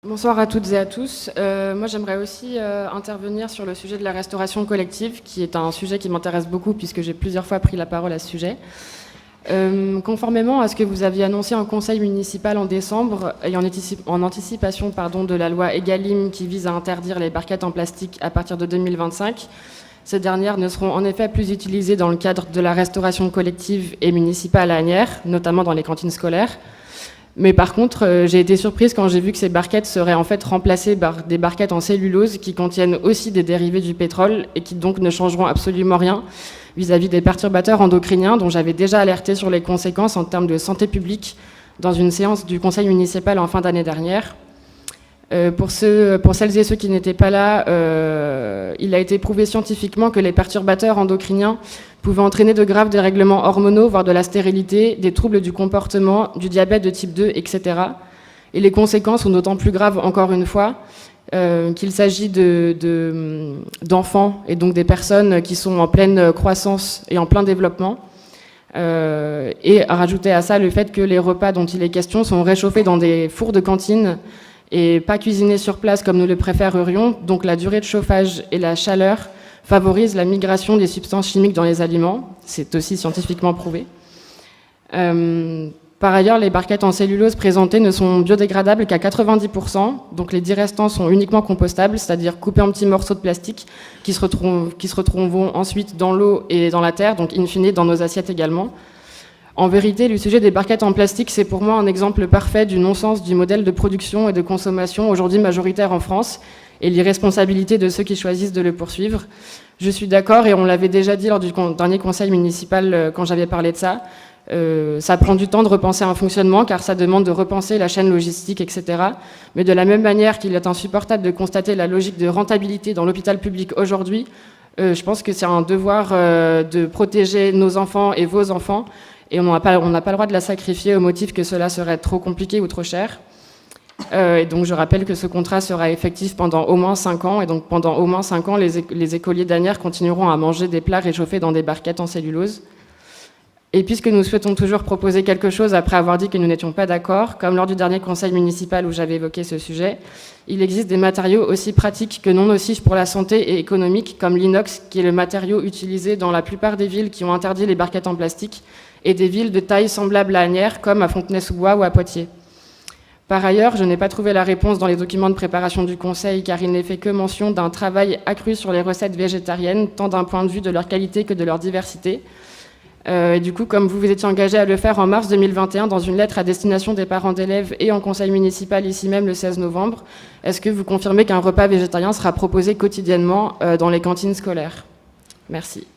Bonsoir à toutes et à tous. Moi, j'aimerais aussi intervenir sur le sujet de la restauration collective, qui est un sujet qui m'intéresse beaucoup puisque j'ai plusieurs fois pris la parole à ce sujet. Conformément à ce que vous aviez annoncé en conseil municipal en décembre et en anticipation de la loi Egalim qui vise à interdire les barquettes en plastique à partir de 2025, ces dernières ne seront en effet plus utilisées dans le cadre de la restauration collective et municipale à Asnières, notamment dans les cantines scolaires. Mais par contre, j'ai été surprise quand j'ai vu que ces barquettes seraient en fait remplacées par des barquettes en cellulose qui contiennent aussi des dérivés du pétrole et qui donc ne changeront absolument rien vis-à-vis des perturbateurs endocriniens dont j'avais déjà alerté sur les conséquences en termes de santé publique dans une séance du conseil municipal en fin d'année dernière. Pour celles et ceux qui n'étaient pas là, il a été prouvé scientifiquement que les perturbateurs endocriniens pouvaient entraîner de graves dérèglements hormonaux, voire de la stérilité, des troubles du comportement, du diabète de type 2, etc. Et les conséquences sont d'autant plus graves, encore une fois, qu'il s'agit d'enfants et donc des personnes qui sont en pleine croissance et en plein développement. Et à rajouter à ça le fait que les repas dont il est question sont réchauffés dans des fours de cantine et pas cuisinés sur place comme nous le préférerions. Donc la durée de chauffage et la chaleur favorisent la migration des substances chimiques dans les aliments. C'est aussi scientifiquement prouvé. Par ailleurs, les barquettes en cellulose présentées ne sont biodégradables qu'à 90%. Donc les 10 restants sont uniquement compostables, c'est-à-dire coupés en petits morceaux de plastique qui se retrouveront ensuite dans l'eau et dans la terre, donc in fine dans nos assiettes également. En vérité, le sujet des barquettes en plastique, c'est pour moi un exemple parfait du non-sens du modèle de production et de consommation aujourd'hui majoritaire en France et l'irresponsabilité de ceux qui choisissent de le poursuivre. Je suis d'accord, et on l'avait déjà dit lors du dernier conseil municipal quand j'avais parlé de ça, ça prend du temps de repenser un fonctionnement car ça demande de repenser la chaîne logistique, etc. Mais de la même manière qu'il est insupportable de constater la logique de rentabilité dans l'hôpital public aujourd'hui, je pense que c'est un devoir de protéger nos enfants et vos enfants. Et on n'a pas le droit de la sacrifier au motif que cela serait trop compliqué ou trop cher. Et donc je rappelle que ce contrat sera effectif pendant au moins 5 ans. Et donc pendant au moins 5 ans, les écoliers d'Asnières continueront à manger des plats réchauffés dans des barquettes en cellulose. Et puisque nous souhaitons toujours proposer quelque chose après avoir dit que nous n'étions pas d'accord, comme lors du dernier conseil municipal où j'avais évoqué ce sujet, il existe des matériaux aussi pratiques que non nocifs pour la santé et économiques, comme l'inox, qui est le matériau utilisé dans la plupart des villes qui ont interdit les barquettes en plastique, et des villes de taille semblable à Asnières, comme à Fontenay-sous-Bois ou à Poitiers. Par ailleurs, je n'ai pas trouvé la réponse dans les documents de préparation du Conseil, car il n'est fait que mention d'un travail accru sur les recettes végétariennes, tant d'un point de vue de leur qualité que de leur diversité. Et du coup, comme vous vous étiez engagé à le faire en mars 2021 dans une lettre à destination des parents d'élèves et en conseil municipal ici même le 16 novembre, est-ce que vous confirmez qu'un repas végétarien sera proposé quotidiennement dans les cantines scolaires ? Merci.